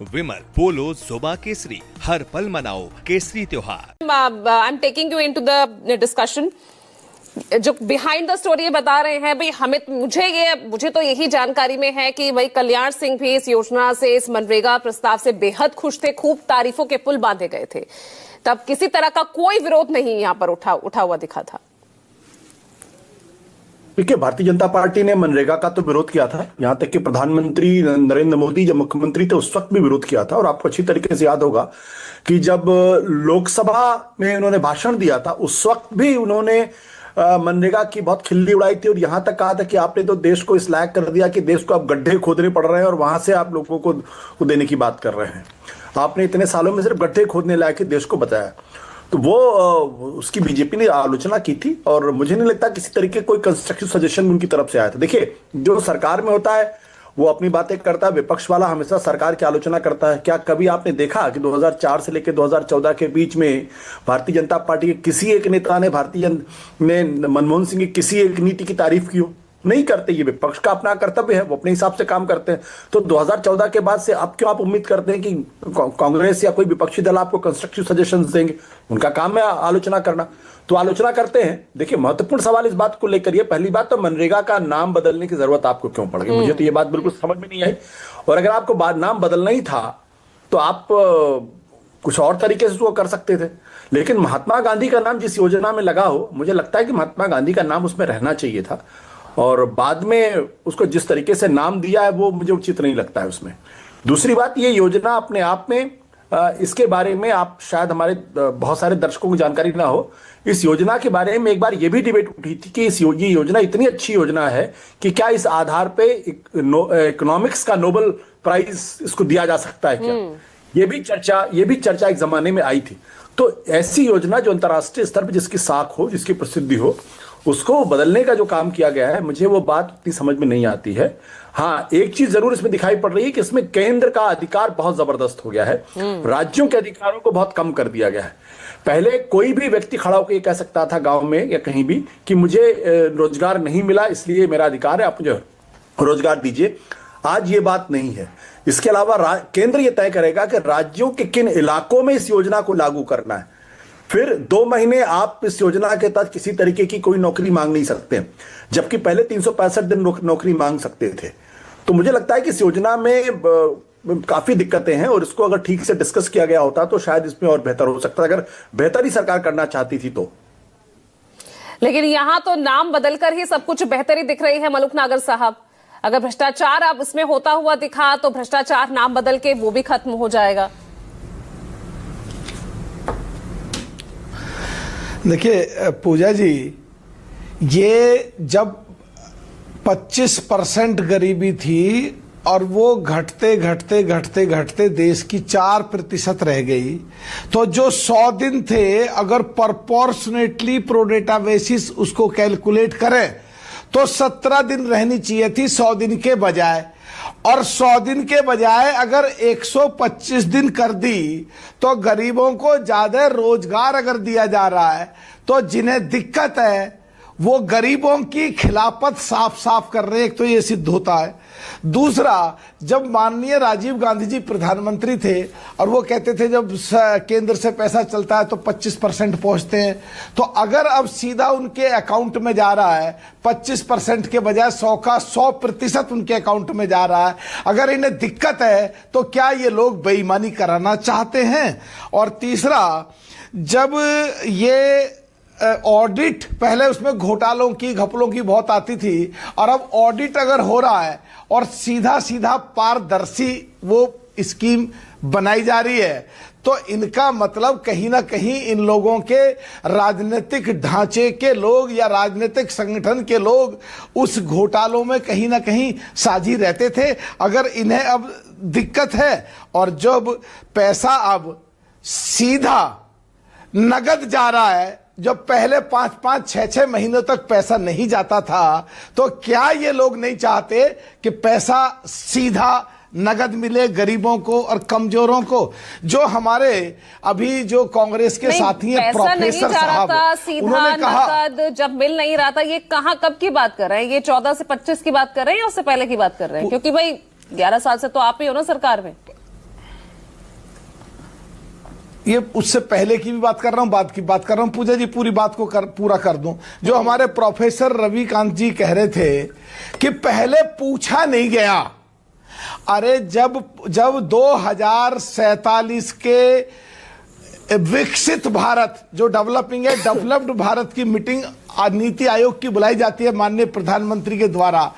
विमल पोलो जोबा केसरी, हर पल मनाओ केसरी त्योहार। I am taking you into the discussion. जो बिहाइंड द स्टोरी ये बता रहे हैं भाई, हमें मुझे तो यही जानकारी में है कि भाई कल्याण सिंह भी इस योजना से, इस मनरेगा प्रस्ताव से बेहद खुश थे, खूब तारीफों के पुल बांधे गए थे। तब किसी तरह का कोई विरोध नहीं यहां पर उठा हुआ दिखा था। देखिए, भारतीय जनता पार्टी ने मनरेगा का तो विरोध किया था, यहां तक कि प्रधानमंत्री नरेंद्र मोदी जब मुख्यमंत्री थे उस वक्त भी विरोध किया था। और आपको अच्छी तरीके से याद होगा कि जब लोकसभा में उन्होंने भाषण दिया था उस वक्त भी उन्होंने मनरेगा की बहुत खिल्ली उड़ाई थी और यहां तक कहा था कि आपने तो देश को इस लायक कर दिया कि देश को अब गड्ढे खोदने पड़ रहे हैं और वहां से आप लोगों को देने की बात कर रहे हैं। आपने इतने सालों में सिर्फ गड्ढे खोदने लायक देश को बताया। तो वो उसकी बीजेपी ने आलोचना की थी और मुझे नहीं लगता किसी तरीके कोई कंस्ट्रक्टिव सजेशन उनकी तरफ से आया था। देखिए, जो सरकार में होता है वो अपनी बातें करता है, विपक्ष वाला हमेशा सरकार की आलोचना करता है। क्या कभी आपने देखा कि 2004 से लेकर 2014 के बीच में भारतीय जनता पार्टी के किसी एक नेता ने मनमोहन सिंह की किसी एक नीति की तारीफ की हो? नहीं करते। ये विपक्ष का अपना कर्तव्य है, वो अपने हिसाब से काम करते हैं। तो 2014 के बाद से अब क्यों आप उम्मीद करते हैं कि कांग्रेस या कोई विपक्षी दल आपको कंस्ट्रक्टिव सजेशंस देंगे? उनका काम है आलोचना करना, तो आलोचना करते हैं। देखिए, महत्वपूर्ण सवाल इस बात को लेकर ये, पहली बात तो मनरेगा का नाम बदलने की जरूरत आपको क्यों पड़ गई? मुझे तो ये बात बिल्कुल समझ में नहीं आई। और अगर आपको नाम बदलना ही था तो आप कुछ और तरीके से उसको कर सकते थे। लेकिन महात्मा गांधी का नाम जिस योजना में लगा हो, मुझे लगता है कि महात्मा गांधी का नाम उसमें रहना चाहिए था। और बाद में उसको जिस तरीके से नाम दिया है वो मुझे उचित नहीं लगता है उसमें। दूसरी बात, ये योजना अपने आप में, इसके बारे में आप शायद हमारे बहुत सारे दर्शकों को जानकारी ना हो, इस योजना के बारे में एक बार ये भी डिबेट उठी थी कि ये योजना इतनी अच्छी योजना है कि क्या इस आधार पे इकोनॉमिक्स का नोबेल प्राइज इसको दिया जा सकता है क्या? ये भी चर्चा एक जमाने में आई थी। तो ऐसी योजना जो अंतर्राष्ट्रीय स्तर पर जिसकी साख हो, जिसकी प्रसिद्धि हो, उसको बदलने का जो काम किया गया है, मुझे वो बात इतनी समझ में नहीं आती है। हाँ, एक चीज जरूर इसमें दिखाई पड़ रही है कि इसमें केंद्र का अधिकार बहुत जबरदस्त हो गया है, राज्यों के अधिकारों को बहुत कम कर दिया गया है। पहले कोई भी व्यक्ति खड़ा होकर ये कह सकता था गांव में या कहीं भी कि मुझे रोजगार नहीं मिला इसलिए मेरा अधिकार है, आप मुझे रोजगार दीजिए। आज ये बात नहीं है। इसके अलावा केंद्र ये तय करेगा कि राज्यों के किन इलाकों में इस योजना को लागू करना है। फिर 2 महीने आप इस योजना के तहत किसी तरीके की कोई नौकरी मांग नहीं सकते, जबकि पहले 365 दिन नौकरी मांग सकते थे। तो मुझे लगता है कि इस योजना में काफी दिक्कतें हैं और इसको अगर ठीक से डिस्कस किया गया होता तो शायद इसमें और बेहतर हो सकता, अगर बेहतर ही सरकार करना चाहती थी तो। लेकिन यहां तो नाम बदलकर ही सब कुछ बेहतरी दिख रही है मलूक नागर साहब। अगर भ्रष्टाचार अब इसमें होता हुआ दिखा तो भ्रष्टाचार नाम बदल के वो भी खत्म हो जाएगा। देखिए पूजा जी, ये जब 25% गरीबी थी और वो घटते घटते घटते घटते देश की 4% रह गई, तो जो 100 दिन थे अगर प्रपोर्शनेटली प्रो डेटा बेसिस उसको कैलकुलेट करें तो 17 दिन रहनी चाहिए थी 100 दिन के बजाय। और 100 दिन के बजाय अगर 125 दिन कर दी तो गरीबों को ज्यादा रोजगार अगर दिया जा रहा है तो जिन्हें दिक्कत है वो गरीबों की खिलाफत साफ साफ कर रहे हैं। एक तो ये सिद्ध होता है। दूसरा, जब माननीय राजीव गांधी जी प्रधानमंत्री थे और वो कहते थे जब केंद्र से पैसा चलता है तो 25% पहुंचते हैं, तो अगर अब सीधा उनके अकाउंट में जा रहा है 25% के बजाय 100 का 100% उनके अकाउंट में जा रहा है, अगर इन्हें दिक्कत है तो क्या ये लोग बेईमानी कराना चाहते हैं? और तीसरा, जब ये ऑडिट, पहले उसमें घोटालों की घपलों की बहुत आती थी और अब ऑडिट अगर हो रहा है और सीधा सीधा पारदर्शी वो स्कीम बनाई जा रही है, तो इनका मतलब कहीं ना कहीं इन लोगों के राजनीतिक ढांचे के लोग या राजनीतिक संगठन के लोग उस घोटालों में कहीं ना कहीं साझी रहते थे। अगर इन्हें अब दिक्कत है और जब पैसा अब सीधा नगद जा रहा है, जब पहले 5-5, 6-6 महीनों तक पैसा नहीं जाता था, तो क्या ये लोग नहीं चाहते कि पैसा सीधा नगद मिले गरीबों को और कमजोरों को? जो हमारे अभी जो कांग्रेस के साथी हैं प्रोफेसर साहब, उन्होंने कहा नगद जब मिल नहीं रहा था, ये कहां कब की बात कर रहे हैं? ये 14 से 25 की बात कर रहे हैं या उससे पहले की बात कर रहे हैं? क्योंकि भाई 11 साल से तो आप ही हो ना सरकार में। ये उससे पहले की भी बात कर रहा हूं, बाद की बात कर रहा हूं। पूजा जी पूरी बात को पूरा कर दूं। जो हमारे प्रोफेसर रविकांत जी कह रहे थे कि पहले पूछा नहीं गया। अरे जब 2047 के विकसित भारत जो डेवलपिंग है, डेवलप्ड भारत की मीटिंग नीति आयोग की बुलाई जाती है माननीय प्रधानमंत्री के द्वारा,